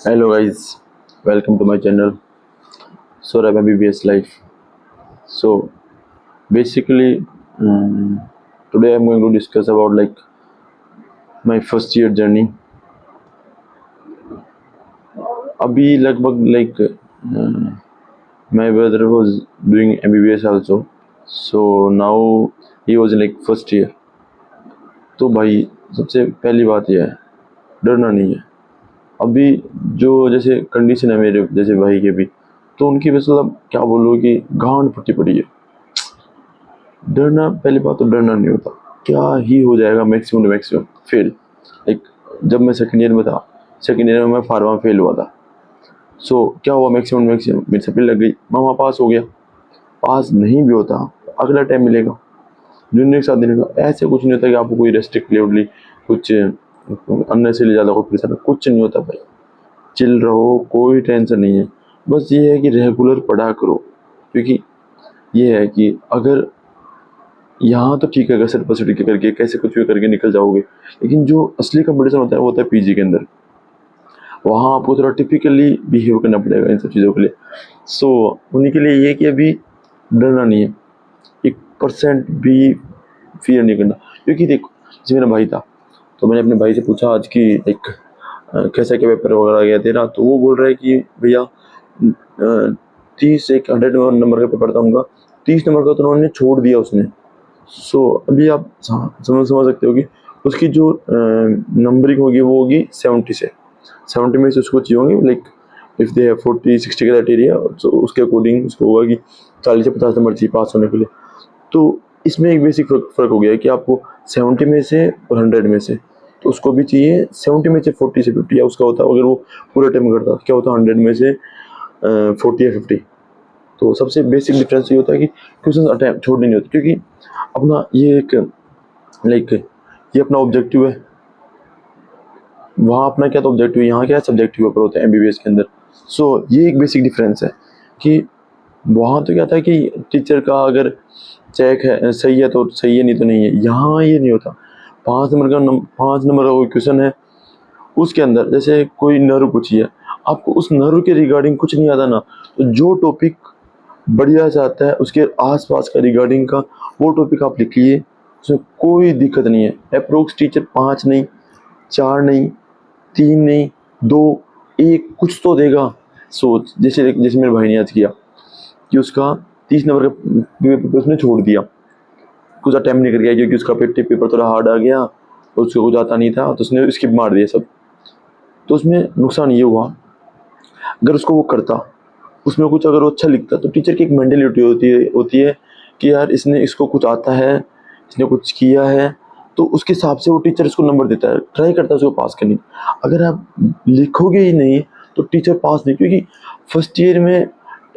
Hello guys, welcome to my channel Saurabh MBBS Life. So basically, today I'm going to discuss about my first year journey. अभी लगभग my brother was doing MBBS also, so now he was in first year. तो भाई सबसे पहली बात यह है, डरना नहीं है। अभी जो जैसे कंडीशन है मेरे जैसे भाई के भी, तो उनकी वैसे मतलब क्या बोलूँ कि गांड फटी पड़ी है। डरना, पहली बात तो डरना नहीं होता, क्या ही हो जाएगा, मैक्सिमम टू मैक्सिमम फेल। जब मैं सेकंड ईयर में था, सेकंड ईयर में मैं फार्मा फेल हुआ था। सो क्या हुआ, मैक्सिमम मैक्सिमम मेरी सप्ली लग गई, मैं वहाँ पास हो गया। पास नहीं भी होता, अगला टाइम मिलेगा, जूनियर के साथ देने का। ऐसे कुछ नहीं होता कि आपको कोई रेस्ट्रिक्टिवली कुछ अननेसेसरी ज़्यादा कोई परेशान, कुछ नहीं होता भाई। चिल रहो, कोई टेंशन नहीं है। बस ये है कि रेगुलर पढ़ा करो, क्योंकि ये है कि अगर यहाँ तो ठीक है, अगर सर परसेंट करके कैसे कुछ भी करके निकल जाओगे, लेकिन जो असली कंपटीशन होता है वो होता है पीजी के अंदर। वहाँ आपको थोड़ा टिपिकली बिहेव करना पड़ेगा इन सब चीज़ों के लिए। सो उन्हीं के लिए ये कि अभी डरना नहीं है, 1% भी फियर नहीं करना। क्योंकि देखो, जैसे मेरा भाई था, तो मैंने अपने भाई से पूछा आज कि कैसा क्या पेपर वगैरह गया तेरा, तो वो बोल रहा है कि भैया 100 नंबर का पेपर था उनका, 30 नंबर का तो उन्होंने छोड़ दिया उसने। सो अभी आप समझ सकते हो कि उसकी जो नंबरिंग होगी वो होगी 70 से। 70 में से उसको चाहिए होंगे इफ़ दे हैव 40-60 क्राइटेरिया, तो उसके अकॉर्डिंग उसको होगा कि 40 से 50 नंबर चाहिए पास होने के लिए। तो इसमें एक बेसिक फ़र्क हो गया है कि आपको 70 में से और 100 में से, तो उसको भी चाहिए 70 में से 40 से 50, या उसका होता अगर वो पूरा टाइम करता क्या होता 100 में से 40 या 50। तो सबसे बेसिक डिफरेंस ये होता है कि क्वेश्चन अटैम्प्ट छोड़ने नहीं होते, क्योंकि अपना ये ये अपना ऑब्जेक्टिव है। वहाँ अपना क्या तो ऑब्जेक्टिव, यहाँ क्या सब्जेक्टिव पेपर होता है एमबीबीएस के अंदर। सो ये एक बेसिक डिफरेंस है कि वहाँ तो क्या था कि टीचर का अगर चेक है सही है तो सही है, नहीं तो नहीं है। यहाँ ये नहीं होता। 5 नंबर का 5 नंबर का कोई क्वेश्चन है, उसके अंदर जैसे कोई नर्व पूछी है, आपको उस नर्व के रिगार्डिंग कुछ नहीं आता ना, तो जो टॉपिक बढ़िया से आता है उसके आसपास का रिगार्डिंग का वो टॉपिक आप लिखिए, उसमें कोई दिक्कत नहीं है। अप्रोक्स टीचर 5 नहीं, 4 नहीं, 3 नहीं, 2, 1 कुछ तो देगा। सोच, जैसे जैसे मेरे भाई ने याद किया कि उसका 30 नंबर का पेपर उसने छोड़ दिया, कुछ अटैम्प्ट नहीं कर गया, क्योंकि उसका पेपर थोड़ा हार्ड आ गया और उसको कुछ आता नहीं था, तो उसने स्किप मार दिया सब। तो उसमें नुकसान ये हुआ, अगर उसको वो करता, उसमें कुछ अगर वो अच्छा लिखता, तो टीचर की एक मेंटलिटी होती है कि यार इसने, इसको कुछ आता है, इसने कुछ किया है, तो उसके हिसाब से वो टीचर इसको नंबर देता है, ट्राई करता है उसको पास करने। अगर आप लिखोगे ही नहीं तो टीचर पास नहीं, क्योंकि फर्स्ट ईयर में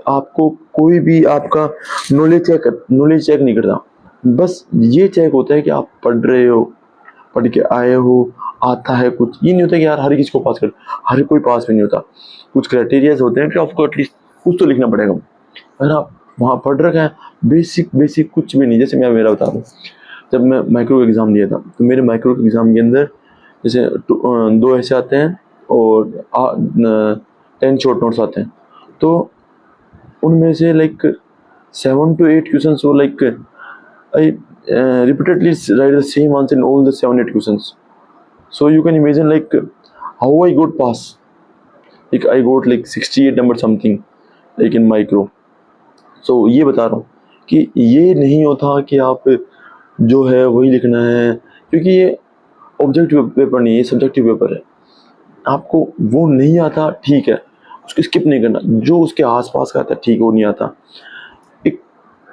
आपको कोई भी आपका नॉलेज चेक नहीं करता। बस ये चेक होता है कि आप पढ़ रहे हो, पढ़ के आए हो, आता है कुछ। ये नहीं होता कि यार हर किसी को पास कर, हर कोई पास भी नहीं होता। कुछ क्राइटेरियाज होते हैं कि आपको एटलीस्ट कुछ तो लिखना पड़ेगा। अगर आप वहाँ पढ़ रखे हैं, बेसिक कुछ भी नहीं। जैसे मैं मेरा बता दूँ, जब मैं माइक्रो का एग्ज़ाम दिया था, तो मेरे माइक्रो के एग्ज़ाम के अंदर जैसे 2 ऐसे आते हैं और 10 शॉर्ट नोट्स आते हैं। तो उनमें से 7 to 8 क्वेश्चंस वो I repeatedly write the same answer in all the 7-8 questions. So you can imagine how I got pass. I got 68 number something in micro. So ये बता रहा हूँ कि ये नहीं होता कि आप जो है वही लिखना है, क्योंकि ये ऑब्जेक्टिव पेपर नहीं है, ये सब्जेक्टिव पेपर है। आपको वो नहीं आता, ठीक है, उसको स्किप नहीं करना। जो उसके आसपास का आता है, ठीक है, वो नहीं आता।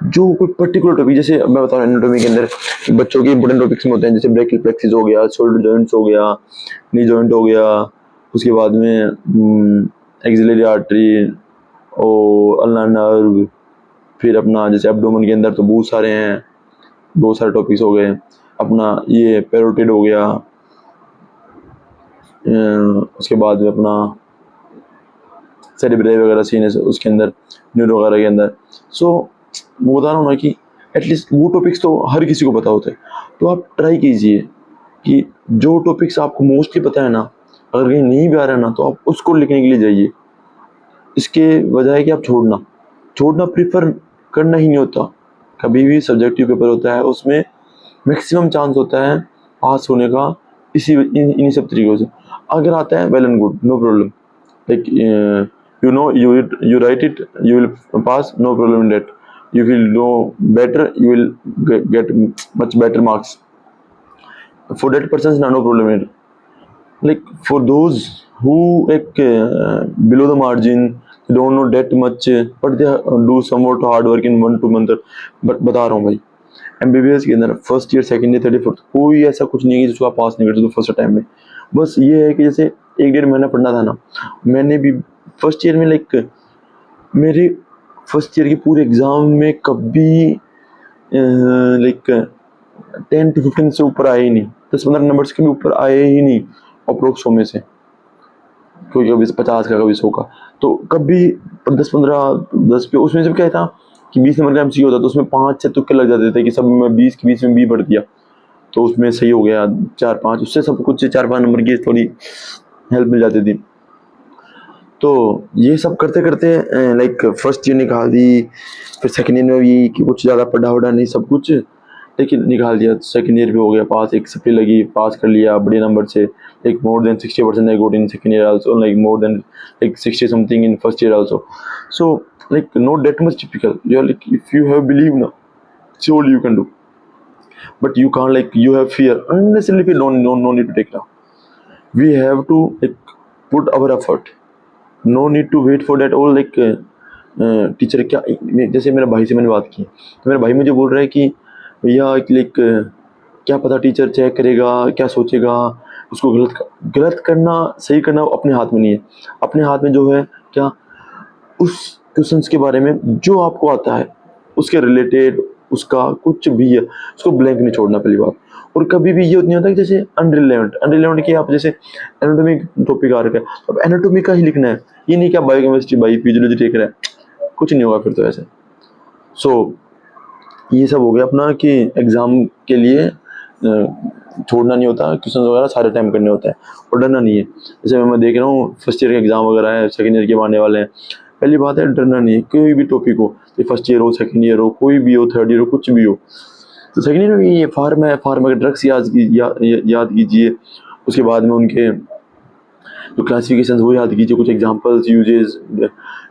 जो कोई पर्टिकुलर टॉपिक, जैसे मैं बता रहा हूँ एनाटॉमी के अंदर बच्चों के इंपॉर्टेंट टॉपिक्स में होते हैं, जैसे ब्रेकियल प्लेक्सिस हो गया, शोल्डर जॉइंट्स हो गया, नी जॉइंट हो गया, उसके बाद में एक्सिलरी आर्टरी और अल्ना नर्व, फिर अपना जैसे एब्डोमेन के अंदर तो बहुत सारे टॉपिक्स हो गए। अपना ये पैरोटिड हो गया, उसके बाद में अपना सेरेब्रल वगैरह सीनस उसके अंदर, न्यूरो वगैरह के अंदर। सो मैं बता रहा हूँ ना कि एटलीस्ट वो टॉपिक्स तो हर किसी को पता होते हैं। तो आप ट्राई कीजिए कि जो टॉपिक्स आपको मोस्टली पता है ना, अगर कहीं नहीं भी आ रहा है ना, तो आप उसको लिखने के लिए जाइए। इसके वजह है कि आप छोड़ना प्रीफर करना ही नहीं होता। कभी भी सब्जेक्टिव पेपर होता है, उसमें मैक्सिमम चांस होता है पास होने का इन्हीं सब तरीकों से। अगर आता है well and good, no problem, like you write it, you will pass, no problem in that. You will know better, you will get much better marks. For that person no problem in it. Like for those who below the margin, they don't know that much, but they do somewhat hard work in 1-2 month. but बता रहा हूँ भाई, MBBS के अंदर first year, second year, third year, fourth, कोई ऐसा कुछ नहीं है जिसको आप पास नहीं करते फर्स्ट टाइम में। बस ये है कि जैसे 1-1.5 महीना पढ़ना था ना, मैंने भी फर्स्ट ईयर में मेरे फर्स्ट ईयर के पूरे एग्ज़ाम में कभी 10-15 से ऊपर आए ही नहीं, 10-15 नंबर्स के भी ऊपर आए ही नहीं अप्रोक्स 100 में से, कोई कभी 50 का, कभी 100 का, तो कभी 10 पे। उसमें जब क्या था कि 20 नंबर का एमसीक्यू होता, तो उसमें 5-6 तुक्के लग जाते थे कि सब में 20 के बीच में बी भर दिया, तो उसमें सही हो गया 4-5, उससे सब कुछ 4-5 नंबर की थोड़ी हेल्प मिल जाती थी। तो ये सब करते करते फर्स्ट ईयर निकाल दी, फिर सेकंड ईयर में भी कि कुछ ज़्यादा पढ़ा वढ़ा नहीं, सब कुछ लेकिन निकाल दिया। सेकंड ईयर भी हो गया पास, एक सप्ली लगी, पास कर लिया बढ़िया नंबर से, more than 60% I got in second year also, more than 60 something in first year also. So not that much typical. You're if you have belief now, surely you can do, but you can't you have fear, unnecessarily fear. No need to take now. We have to put our effort. No need to wait for that all teacher क्या। जैसे मेरे भाई से मैंने बात की, तो मेरा भाई मुझे बोल रहा है कि भैया क्या पता टीचर चेक करेगा, क्या सोचेगा, उसको गलत करना सही करना अपने हाथ में नहीं है। अपने हाथ में जो है क्या, उस क्वेश्चंस के बारे में जो आपको आता है उसके रिलेटेड, उसका कुछ भी है, उसको ब्लैंक नहीं छोड़ना पहली बात। और कभी भी ये नहीं होता कि जैसे अनरिलेवेंट कि आप जैसे एनाटॉमी टॉपिक आ रखा है, अब एनाटॉमी का ही लिखना है, ये नहीं कि आप बायोकेमिस्ट्री, फिजियोलॉजी देख रहे हैं, कुछ नहीं होगा फिर तो ऐसे। सो ये सब हो गया अपना कि एग्ज़ाम के लिए छोड़ना नहीं होता, क्वेश्चन वगैरह सारे टाइम करने होते हैं और डरना नहीं है। जैसे मैं देख रहा हूँ फर्स्ट ईयर के एग्ज़ाम वगैरह है, सेकंड ईयर के आने वाले हैं, पहली बात है डरना नहीं है कोई भी टॉपिक हो, फर्स्ट ईयर हो, सेकंड ईयर हो, कोई भी हो, थर्ड ईयर हो, कुछ भी हो। तो सेकंड ईयर में ये फार्मा के ड्रग्स याद कीजिए, उसके बाद में उनके जो क्लासिफिकेशन वो याद कीजिए, कुछ examples, uses,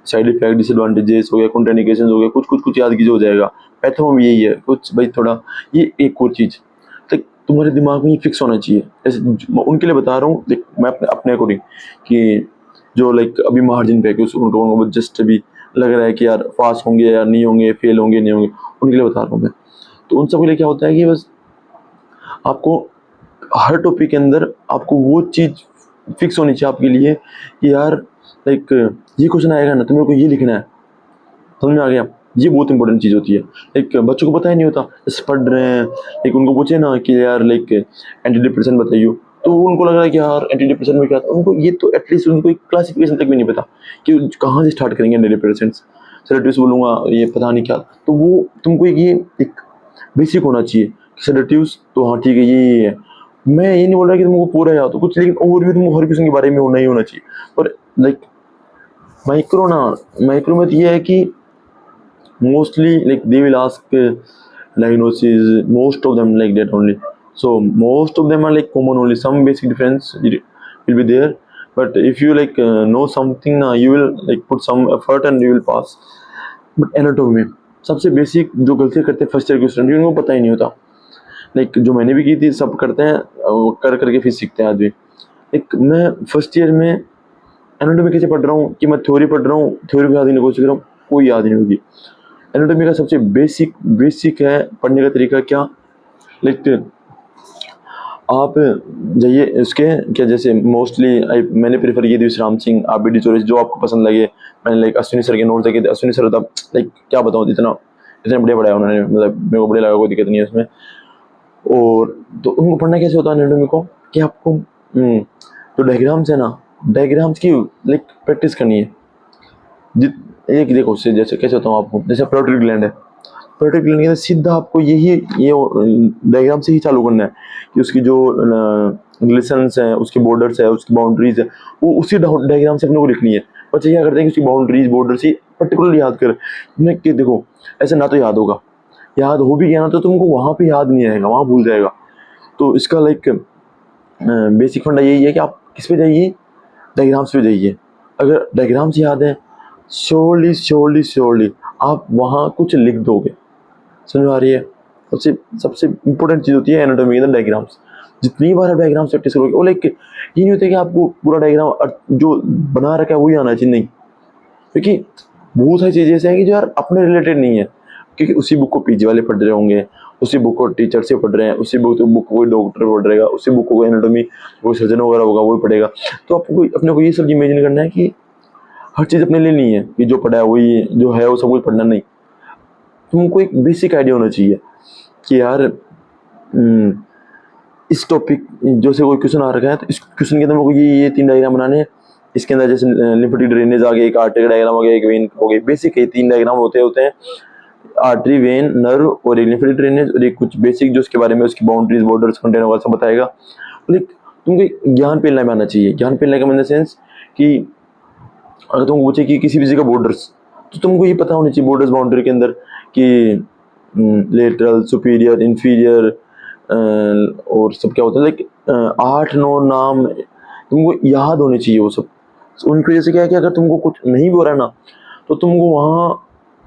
side effect, disadvantages हो गया, कॉन्ट्राइंडिकेशंस हो गया, कुछ कुछ याद कीजिए, हो जाएगा। पैथो में यही है कुछ भाई, थोड़ा ये एक और चीज़ तुम्हारे दिमाग में ये फिक्स होना चाहिए। ऐसे उनके लिए बता रहा हूँ, देख मैं अपने अकॉर्डिंग कि जो अभी मार्जिन पे है, उनको जस्ट अभी लग रहा है कि यार पास होंगे या नहीं होंगे, फेल होंगे नहीं होंगे, उनके लिए बता रहा हूँ मैं। तो उन सब के लिए क्या होता है कि बस आपको हर टॉपिक के अंदर आपको वो चीज़ फिक्स होनी चाहिए आपके लिए कि यार ये क्वेश्चन आएगा ना, तो मेरे को ये लिखना है, समझ में आ गया। ये बहुत इंपॉर्टेंट चीज़ होती है। बच्चों को पता ही नहीं होता, जैसे पढ़ रहे हैं, उनको पूछे ना कि यार एंटी डिप्रेशन बताइए, तो उनको लग रहा है कि यार एंटी डिप्रेशन में क्या था, उनको ये तो एटलीस्ट उनको क्लासिफिकेशन तक भी नहीं पता कि कहाँ से स्टार्ट करेंगे एंटी डिप्रेशन। सेडेटिव्स बोलूँगा ये पता नहीं क्या, तो वो तुमको ये एक बेसिक होना चाहिए। सेडेटिव्स तो हाँ ठीक है, ये है। मैं ये नहीं बोल रहा कि तुमको पूरा याद हो कुछ, लेकिन और भी तुमको हर किस्म के बारे में होना ही होना चाहिए। और माइक्रो में ये है कि mostly they will ask diagnosis, most of them like that only. So most of them are common only, some basic difference will be there, but if you know something you will put some effort and you will pass. But anatomy में सबसे basic जो गलतियाँ करते हैं first year के student, उनको पता ही नहीं होता। जो मैंने भी की थी, सब करते हैं, कर करके फिर सीखते हैं आदमी। मैं फर्स्ट ईयर में एनाटॉमी कैसे पढ़ रहा हूँ कि मैं थ्योरी पढ़ रहा हूँ, थ्योरी को याद नहीं कोशिश कर रहा हूँ, कोई याद नहीं होगी। एनाटॉमी का सबसे बेसिक है पढ़ने का तरीका क्या, आप जाइए इसके क्या, जैसे मोस्टली मैंने प्रेफर किया थी विश्राम सिंह, आबिदी चौरस, जो आपको पसंद लगे। मैंने अश्विनी सर के नोट देखे थे, अश्विनी सर था क्या बताऊँ, इतना बढ़िया पढ़ाया उन्होंने, मतलब मेरे को बढ़िया लगा, कोई दिक्कत नहीं है उसमें। और तो उनको पढ़ना कैसे होता है एनाटॉमी को कि आपको जो डायग्राम्स है ना, डायग्राम्स की प्रैक्टिस करनी है। एक देखो उससे जैसे कैसे होता हूँ आपको, जैसे प्रोटेक्टिव ग्लैंड है, प्रोटेक्टिव ग्लैंड के सीधा आपको ये डायग्राम से ही चालू करना है कि उसकी जो ग्लिसन्स हैं, उसके बॉर्डर्स है, उसकी बाउंड्रीज है, वो उसी डायग्राम से अपने को लिखनी है। बच्चे क्या करते हैं कि उसकी बाउंड्रीज बॉर्डर्स ही पर्टिकुलरली याद कर कि देखो ऐसे ना तो याद होगा, याद हो भी गया ना तो तुमको वहाँ पे याद नहीं आएगा, वहाँ भूल जाएगा। तो इसका लाइक बेसिक फंडा यही है कि आप किस पे जाइए, डायग्राम्स पे जाइए। अगर डायग्राम्स याद है श्योरली आप वहाँ कुछ लिख दोगे। समझ आ रही है? सबसे सबसे इम्पोर्टेंट चीज़ होती है एनाटॉमी के अंदर डायग्राम्स। जितनी बार आप डायग्राम प्रैक्टिस करोगे, वो लाइक ये नहीं होता कि आपको पूरा डायग्राम जो बना रखा है वही आना चाहिए, नहीं। क्योंकि बहुत सारी चीज़ें ऐसे हैं कि जो यार अपने रिलेटेड नहीं है, क्योंकि उसी बुक को पीजी वाले पढ़ रहे होंगे, उसी बुक को टीचर से पढ़ रहे हैं, उसी बुक को कोई डॉक्टर पढ़ रहेगा, उसी बुक को एनाटॉमी कोई सर्जन वगैरह होगा वही पढ़ेगा। तो आपको अपने को ये सब इमेजिन करना है कि हर चीज़ अपने लिए नहीं है कि जो पढ़ा है वही जो है वो सब कुछ पढ़ना, नहीं। तुमको एक बेसिक आइडिया होना चाहिए कि यार इस टॉपिक जो से कोई क्वेश्चन आ रखा है तो इस क्वेश्चन के अंदर मेरे को ये 3 डायग्राम बनाने हैं। इसके अंदर जैसे लिम्फेटिक ड्रेनेज आ गया, एक आर्टरी डायग्राम हो गया, एक वेन हो गई। बेसिक ये 3 डायग्राम होते हैं, आर्टरी, वेन, नर्व और एक लिम्फेटिक ड्रेनेज, और एक कुछ बेसिक जो उसके बारे में उसकी बाउंड्रीज बॉर्डर्स कंटेन वगैरह सब बताएगा। लाइक तुमको ज्ञान पेलना में आना चाहिए। ज्ञान पेलने का इन द सेंस कि अगर तुमको पूछे कि किसी भी चीज़ का बॉर्डर्स, तो तुमको ये पता होनी चाहिए बॉर्डर्स बाउंड्री के अंदर कि लेटरल, सुपीरियर, इंफीरियर और सब क्या होता है, लाइक 8-9 नाम तुमको याद होने चाहिए वो सब। उनकी वजह से क्या है कि अगर तुमको कुछ नहीं भी हो रहा है ना, तो तुमको वहाँ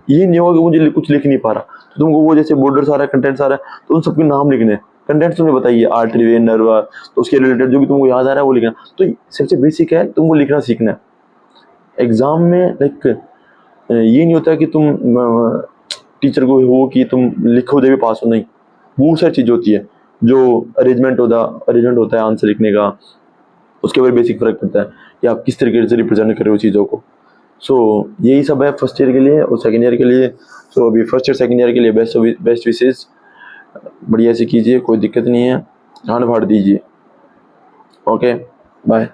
ये नहीं होगा कि मुझे कुछ लिख नहीं पा रहा, तो तुमको वो जैसे बॉर्डर्स आ रहा है, कंटेंट्स आ रहा है, तो उन सबके नाम लिखने हैं। कंटेंट्स तुम्हें बताइए आर्टरी, वेन, नर्व, तो उसके रिलेटेड जो भी तुमको याद आ रहा है वो लिखना। तो सबसे बेसिक है तुमको लिखना सीखना है। एग्ज़ाम में लाइक ये नहीं होता कि तुम टीचर को हो कि तुम लिखो दे भी पास हो, नहीं। बहुत सारी चीज़ होती है जो अरेंजमेंट होता है आंसर लिखने का, उसके ऊपर बेसिक फ़र्क पड़ता है कि आप किस तरीके से रिप्रेजेंट कर रहे हो चीज़ों को। सो यही सब है फर्स्ट ईयर के लिए और सेकेंड ईयर के लिए। सो अभी फर्स्ट ईयर सेकेंड ईयर के लिए बेस्ट विशेज़, बढ़िया से कीजिए, कोई दिक्कत नहीं है, हाथ फाड़ दीजिए। Okay, bye.